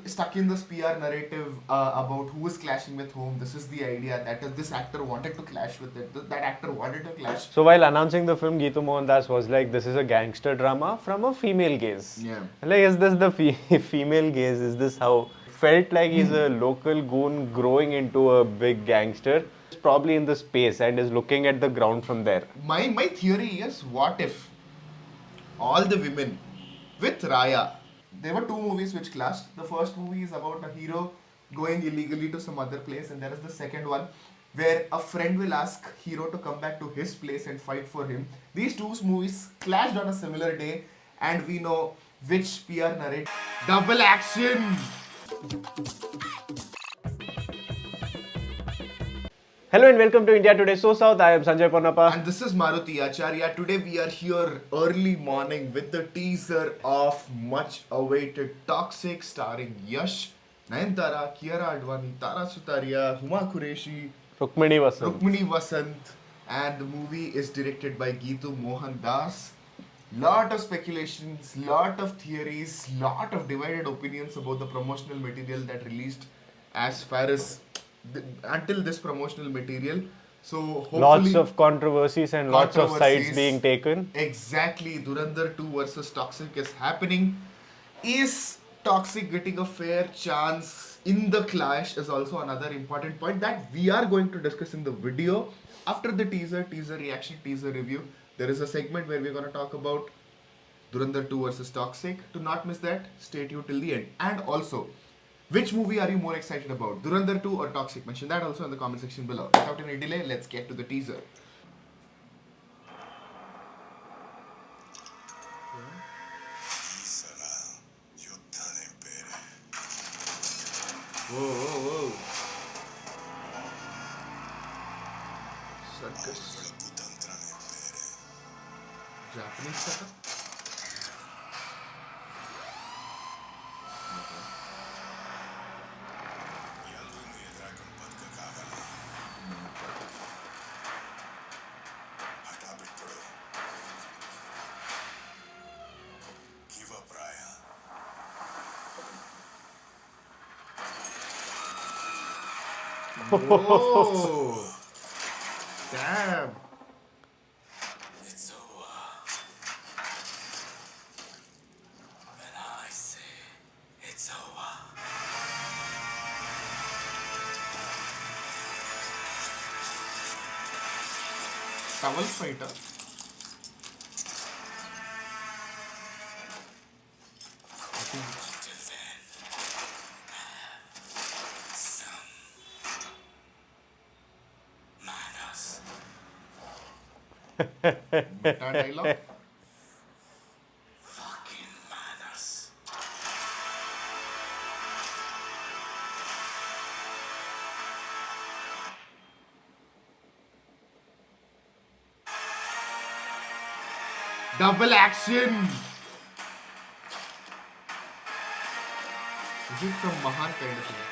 stuck in this PR narrative about who is clashing with whom. This is the idea that this actor wanted to clash with it. That actor wanted to clash. So while announcing the film, Geetu Mohandas was like, "This is a gangster drama from a female gaze." Yeah. Like, is this the female gaze? Is this how? Felt like he's a local goon growing into a big gangster. He's probably in the space and is looking at the ground from there. My theory is, what if all the women with Raya. There were two movies which clashed. The first movie is about a hero going illegally to some other place, and there is the second one where a friend will ask hero to come back to his place and fight for him. These two movies clashed on a similar day, and we know which PR narrative. Double action! Hello and welcome to India Today SoSouth. I am Sanjay Ponnappa. And this is Maruti Acharya. Today we are here early morning with the teaser of much awaited Toxic, starring Yash, Nayanthara, Kiara Advani, Tara Sutaria, Huma Qureshi, Rukmini Vasant, and the movie is directed by Geetu Mohandas. Lot of speculations, lot of theories, lot of divided opinions about the promotional material that released as far as until this promotional material. So hopefully lots of controversies and lots of sides being taken. Exactly. Durand 2 versus Toxic is happening. Is Toxic getting a fair chance in the clash is also another important point that we are going to discuss in the video. After the teaser reaction, teaser review, there is a segment where we're going to talk about Durand 2 versus Toxic. To not miss that, stay tuned till the end. And also, which movie are you more excited about? Durand 2 or Toxic? Mention that also in the comment section below. Without any delay, let's get to the teaser. Whoa. Circus. Japanese setup? Whoa! Damn! It's over. When I say it's over. Towel fighter. Until then, some manners. That dialogue. Fucking manners. Double action! Is it some Mahan kind of thing?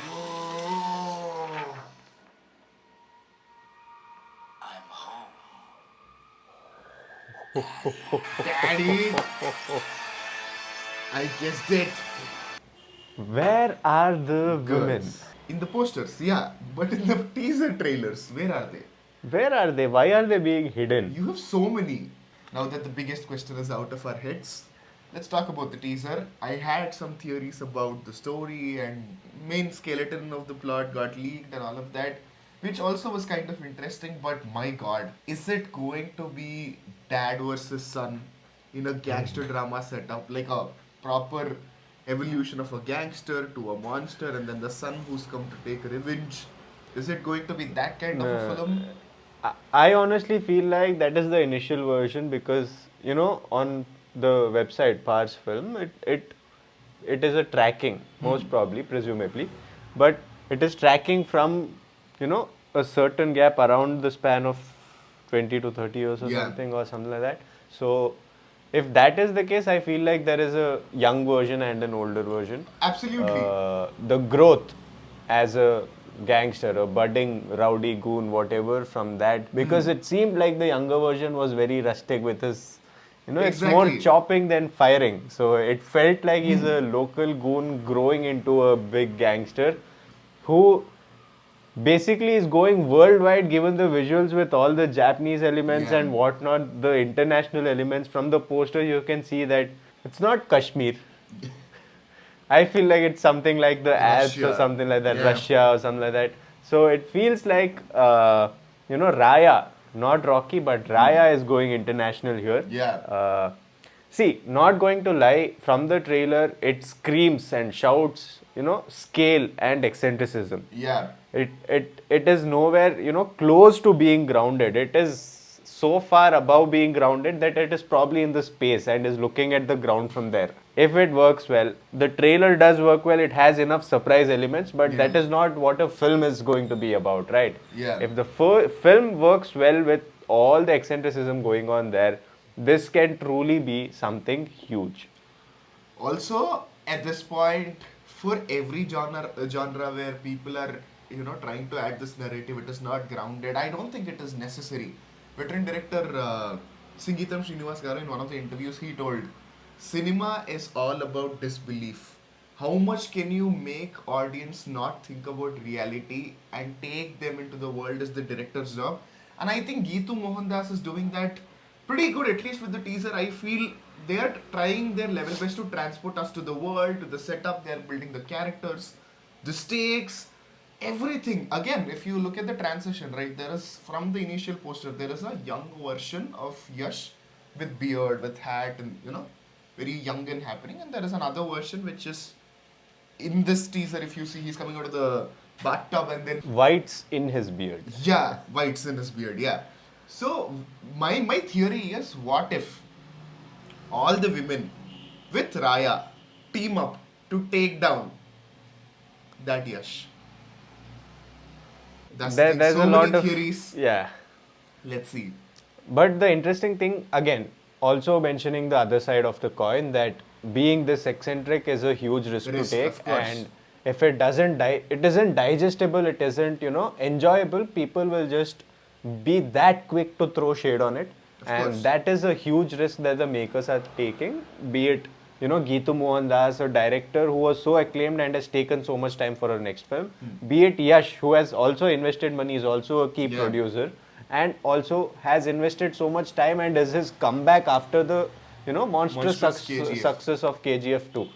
Whoa! I'm home. Daddy! I guessed it! Where are the women? In the posters, yeah. But in the teaser trailers, where are they? Where are they? Why are they being hidden? You have so many. Now that the biggest question is out of our heads, let's talk about the teaser. I had some theories about the story and main skeleton of the plot got leaked and all of that, which also was kind of interesting. But my god, is it going to be dad versus son in a gangster drama setup, like a proper evolution of a gangster to a monster, and then the son who's come to take revenge? Is it going to be that kind of a film? I honestly feel like that is the initial version because on the website Pars Film it is a tracking most probably presumably, but it is tracking from a certain gap around the span of 20 to 30 years or something like that. So if that is the case, I feel like there is a young version and an older version. Absolutely. The growth as a gangster, a budding rowdy goon, whatever, from that, because it seemed like the younger version was very rustic with his it's more Exactly. chopping than firing. So it felt like he's a local goon growing into a big gangster who basically is going worldwide given the visuals with all the Japanese elements Yeah. and whatnot, the international elements. From the poster, you can see that it's not Kashmir. I feel like it's something like the Alps or Russia. something like that, Yeah. Russia or something like that. So it feels like, Raya, not Rocky, but Raya is going international here. Yeah. See, not going to lie, from the trailer, it screams and shouts, scale and eccentricism. Yeah. It is nowhere, close to being grounded. It is so far above being grounded that it is probably in the space and is looking at the ground from there. If it works well, the trailer does work well, it has enough surprise elements, but that Yeah. is not what a film is going to be about, right? Yeah. If the film works well with all the eccentricism going on there, this can truly be something huge. Also, at this point, for every genre where people are, trying to add this narrative, it is not grounded. I don't think it is necessary. Veteran director Singeetam Srinivas Garu, in one of the interviews, he told, cinema is all about disbelief. How much can you make audience not think about reality and take them into the world is the director's job. And I think Geetu Mohandas is doing that pretty good, at least with the teaser. I feel they are trying their level best to transport us to the world, to the setup. They are building the characters, the stakes, everything. Again, if you look at the transition, right, there is from the initial poster, there is a young version of Yash with beard, with hat, and very young and happening. And there is another version which is in this teaser. If you see, he's coming out of the bathtub and then Whites in his beard. yeah, whites in his beard. Yeah. So my theory is, what if all the women with Raya team up to take down that Yash? That's the thing. There's So a many lot of theories. yeah. Let's see. But the interesting thing, again, also mentioning the other side of the coin, that being this eccentric is a huge risk to Risk, take, of course. and if it doesn't it isn't digestible, it isn't enjoyable. People will just be that quick to throw shade on it, Of and course. that is a huge risk that the makers are taking. Be it Geetu Mohandas, a director who was so acclaimed and has taken so much time for her next film. Be it Yash, who has also invested money, is also a key Yeah. producer and also has invested so much time and is his comeback after the monstrous Monstrous KGF. success of KGF 2.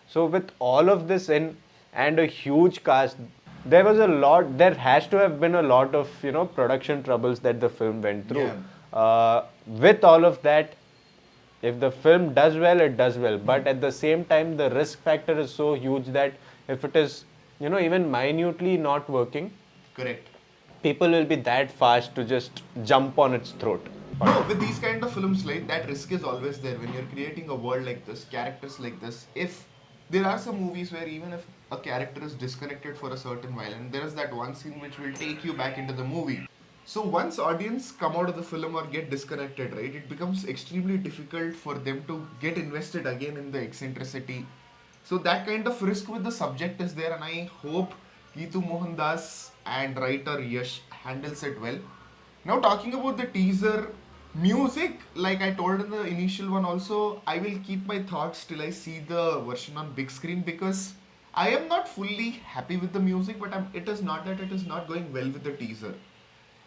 So with all of this in and a huge cast, there has to have been a lot of production troubles that the film went through. With all of that, if the film does well, it does well. But at the same time, the risk factor is so huge that if it is, even minutely not working, Correct. people will be that fast to just jump on its throat. No, with these kind of films, like that risk is always there when you're creating a world like this, characters like this. If there are some movies where even if a character is disconnected for a certain while, and there is that one scene which will take you back into the movie. So once audience come out of the film or get disconnected, right, it becomes extremely difficult for them to get invested again in the eccentricity. So that kind of risk with the subject is there, and I hope Geetu Mohandas and writer Yash handles it well. Now talking about the teaser, music, like I told in the initial one also, I will keep my thoughts till I see the version on big screen, because I am not fully happy with the music, but it is not that it is not going well with the teaser.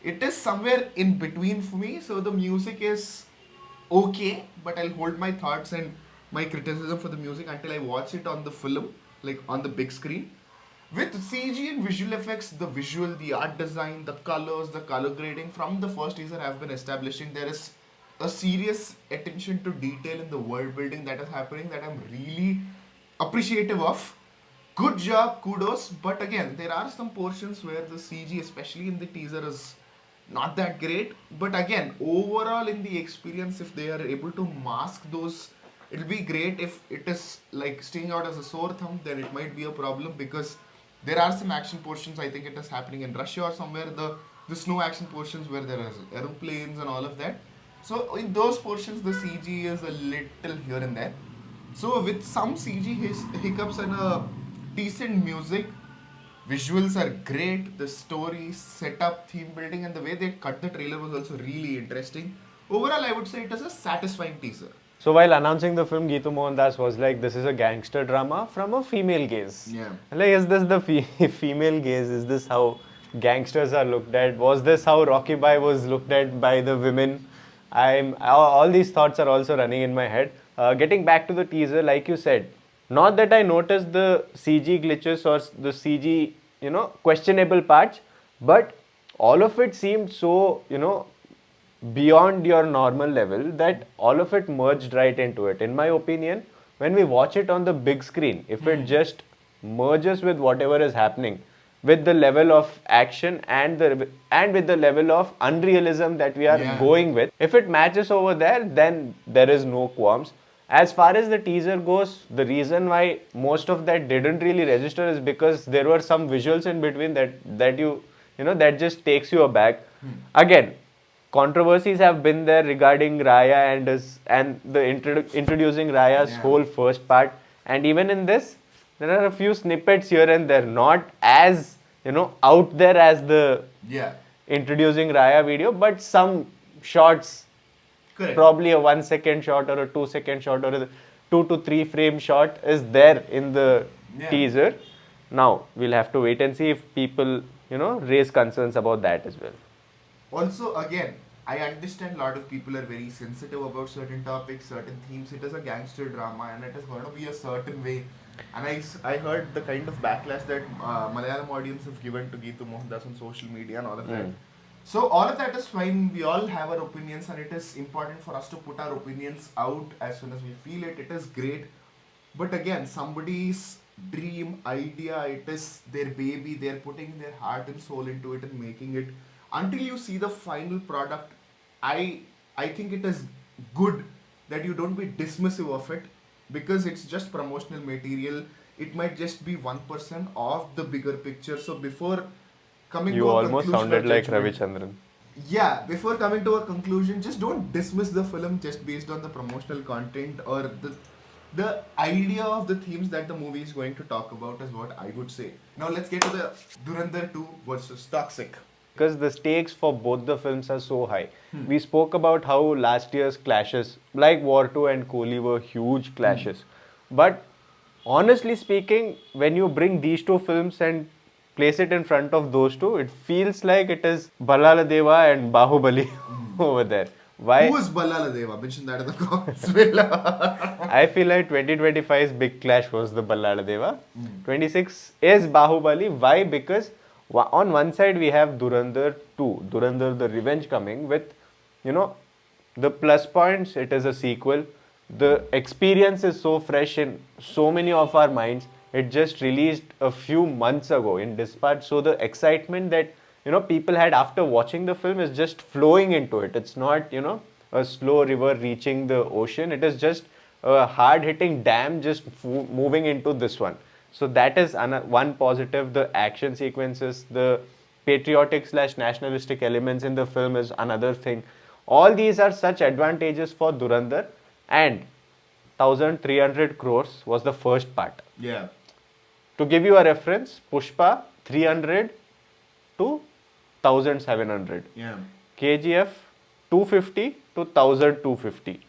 It is somewhere in between for me, so the music is okay, but I'll hold my thoughts and my criticism for the music until I watch it on the film, like on the big screen. With CG and visual effects, the visual, the art design, the colors, the color grading from the first teaser have been establishing. There is a serious attention to detail in the world building that is happening that I'm really appreciative of. Good job, kudos. But again, there are some portions where the CG, especially in the teaser, is not that great. But again, overall in the experience, if they are able to mask those, it'll be great. If it is like staying out as a sore thumb, then it might be a problem, because there are some action portions. I think it is happening in Russia or somewhere. The snow action portions where there is aeroplanes and all of that. So in those portions, the CG is a little here and there. So with some CG hiccups and a decent music, visuals are great. The story, setup, theme building, and the way they cut the trailer was also really interesting. overall I would say it is a satisfying teaser. So while announcing the film, Geetu Mohandas was like, "This is a gangster drama from a female gaze." Yeah. Like, is this the female gaze? Is this how gangsters are looked at? Was this how Rocky Bai was looked at by the women? All these thoughts are also running in my head. Getting back to the teaser, like you said, not that I noticed the CG glitches or the CG, questionable parts, but all of it seemed so, beyond your normal level that all of it merged right into it. In my opinion, when we watch it on the big screen, if it just merges with whatever is happening, with the level of action and with the level of unrealism that we are Yeah. going with, if it matches over there, then there is no qualms. As far as the teaser goes, the reason why most of that didn't really register is because there were some visuals in between that just takes you aback. Again, controversies have been there regarding Raya and the introducing Raya's Yeah. whole first part, and even in this, there are a few snippets here and there, not as out there as the Yeah. introducing Raya video, but some shots, Correct. probably a 1 second shot or a 2 second shot or a 2 to 3 frame shot is there in the Yeah. teaser. Now we'll have to wait and see if people raise concerns about that as well. Also, again, I understand a lot of people are very sensitive about certain topics, certain themes. It is a gangster drama and it is going to be a certain way. And I heard the kind of backlash that Malayalam audience have given to Geetu Mohandas on social media and all of that. So all of that is fine. We all have our opinions and it is important for us to put our opinions out as soon as we feel it. It is great. But again, somebody's dream, idea, it is their baby. They're putting their heart and soul into it and making it. Until you see the final product, I think it is good that you don't be dismissive of it because it's just promotional material. It might just be 1% of the bigger picture. So before coming You to a almost conclusion or sounded like judgment- Ravichandran. Yeah, before coming to a conclusion, just don't dismiss the film just based on the promotional content or the idea of the themes that the movie is going to talk about is what I would say. Now let's get to the Durandar 2 versus Toxic. Because the stakes for both the films are so high. We spoke about how last year's clashes, like War 2 and Kohli, were huge clashes. But honestly speaking, when you bring these two films and place it in front of those two, it feels like it is Ballala Deva and Bahubali over there. Why? Who is Ballala Deva? Mention that in the comments below. I feel like 2025's big clash was the Ballala Deva. 26 is Bahubali. Why? Because on one side we have Durandar 2, Durandar the Revenge coming with, the plus points. It is a sequel. The experience is so fresh in so many of our minds. It just released a few months ago in Dispatch. So the excitement that people had after watching the film is just flowing into it. It's not a slow river reaching the ocean. It is just a hard hitting dam just moving into this one. So that is one positive. The action sequences, the patriotic / nationalistic elements in the film is another thing. All these are such advantages for Durandar, and 1,300 crores was the first part. Yeah. To give you a reference, Pushpa 300 to 1,700. Yeah. KGF 250 to 1,250.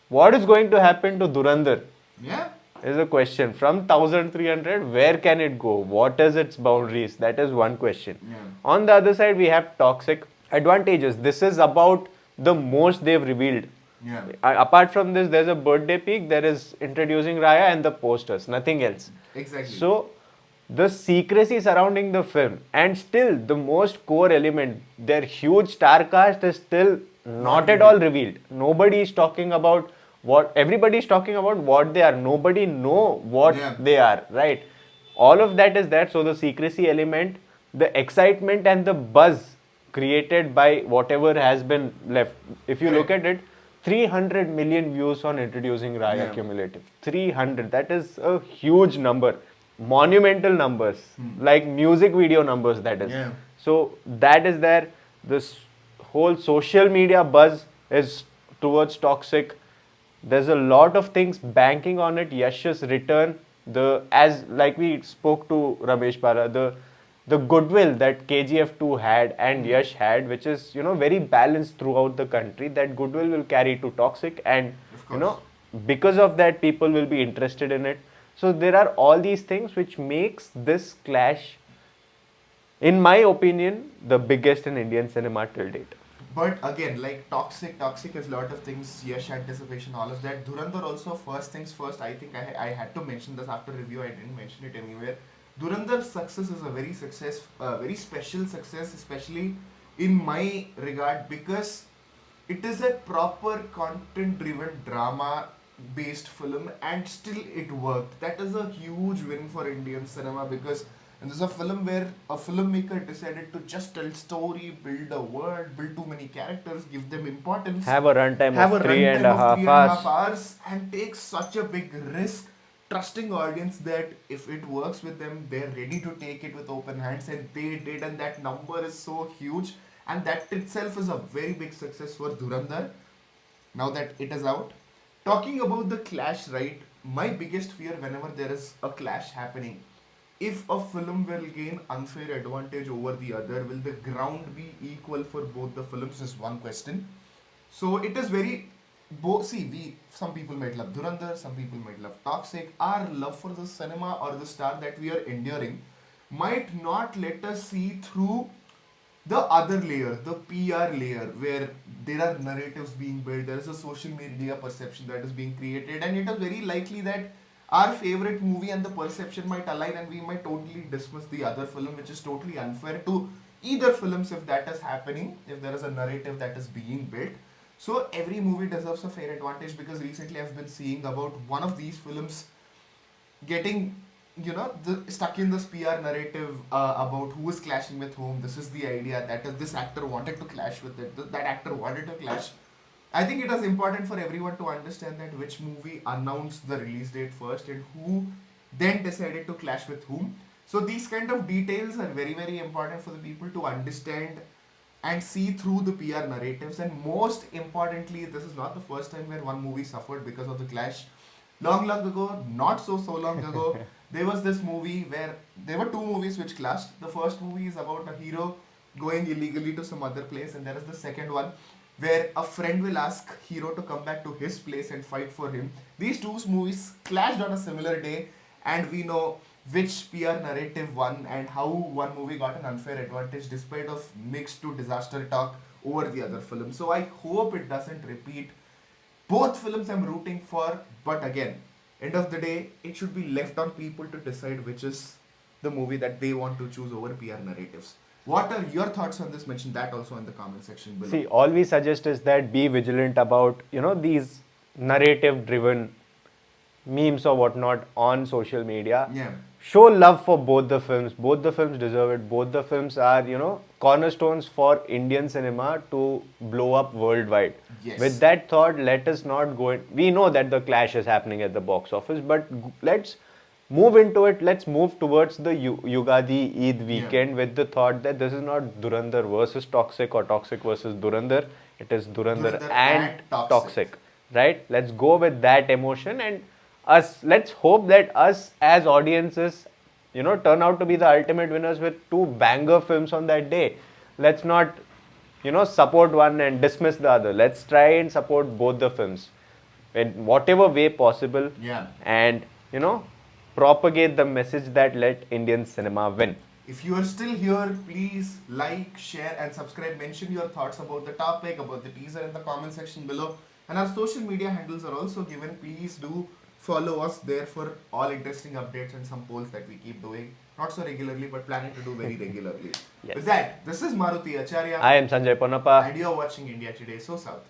What is going to happen to Durandar? Yeah. Is a question. From 1,300, where can it go? What is its boundaries? That is one question. Yeah. On the other side, we have Toxic. Advantages. This is about the most they've revealed. Yeah. Apart from this, there's a birthday peak, there is introducing Raya and the posters, nothing else. Exactly. So, the secrecy surrounding the film and still the most core element, their huge star cast is still not at all revealed. Nobody is talking about everybody is talking about what they are. Nobody know what Yeah. they are, right? All of that is there. So the secrecy element, the excitement and the buzz created by whatever has been left. If you look at it, 300 million views on introducing Raya Yeah. cumulative. 300. That is a huge number. Monumental numbers. Like music video numbers, that is. Yeah. So that is there. This whole social media buzz is towards Toxic. There's a lot of things banking on it. Yash's return, like we spoke to Ramesh Bara, the goodwill that KGF 2 had and Yash had, which is, you know, very balanced throughout the country, that goodwill will carry to Toxic, and Of you course. know, because of that, people will be interested in it. So there are all these things which makes this clash, in my opinion, the biggest in Indian cinema till date. But again, like toxic is a lot of things. Yes, anticipation, all of that. Durandar also. First things first. I think I had to mention this after review. I didn't mention it anywhere. Durandar's success is a very special success, especially in my regard, because it is a proper content-driven drama-based film, and still it worked. That is a huge win for Indian cinema, because and this is a film where a filmmaker decided to just tell story, build a world, build too many characters, give them importance, Have a runtime have a of three and runtime a of half 3.5 hours. hours, and take such a big risk, trusting audience that if it works with them, they're ready to take it with open hands, and they did, and that number is so huge, and that itself is a very big success for Durandar. Now that it is out, talking about the clash, right? My biggest fear whenever there is a clash happening, if a film will gain unfair advantage over the other, will the ground be equal for both the films? Is one question. So it is very. See, we some people might love Durandar, some people might love Toxic. Our love for the cinema or the star that we are enduring might not let us see through the other layer, the PR layer, where there are narratives being built, there is a social media perception that is being created, and it is very likely that our favorite movie and the perception might align, and we might totally dismiss the other film, which is totally unfair to either films if that is happening, if there is a narrative that is being built. So every movie deserves a fair advantage, because recently I've been seeing about one of these films getting stuck in this PR narrative about who is clashing with whom. This is the idea that this actor wanted to clash with it, that actor wanted to clash. I think it is important for everyone to understand that which movie announced the release date first and who then decided to clash with whom. So these kind of details are very, very important for the people to understand and see through the PR narratives. And most importantly, this is not the first time where one movie suffered because of the clash. Long ago, not so long ago, there was this movie where there were two movies which clashed. The first movie is about a hero going illegally to some other place, and there is the second one where a friend will ask hero to come back to his place and fight for him. These two movies clashed on a similar day, and we know which PR narrative won and how one movie got an unfair advantage despite of mixed to disaster talk over the other film. So I hope it doesn't repeat. Both films I'm rooting for, but again, end of the day, it should be left on people to decide which is the movie that they want to choose over PR narratives. What are your thoughts on this? Mention that also in the comment section below. See, all we suggest is that be vigilant about, you know, these narrative driven memes or whatnot on social media. Yeah. Show love for both the films. Both the films deserve it. Both the films are, you know, cornerstones for Indian cinema to blow up worldwide. Yes. With that thought, let us not go in. We know that the clash is happening at the box office, but let's move into it. Let's move towards the Yugadi Eid weekend with the thought that this is not Durandar versus Toxic or Toxic versus Durandar. It is Durandar and Toxic. Right? Let's go with that emotion, and let's hope that us as audiences, you know, turn out to be the ultimate winners with two banger films on that day. Let's not, you know, support one and dismiss the other. Let's try and support both the films in whatever way possible. Yeah. And, you know, propagate the message that let Indian cinema win. If you are still here, please like, share, and subscribe. Mention your thoughts about the topic, about the teaser in the comment section below. And our social media handles are also given. Please do follow us there for all interesting updates and some polls that we keep doing. Not so regularly, but planning to do very regularly. Yes. With that, this is Maruti Acharya. I am Sanjay Ponnappa. And you're watching India Today, So South.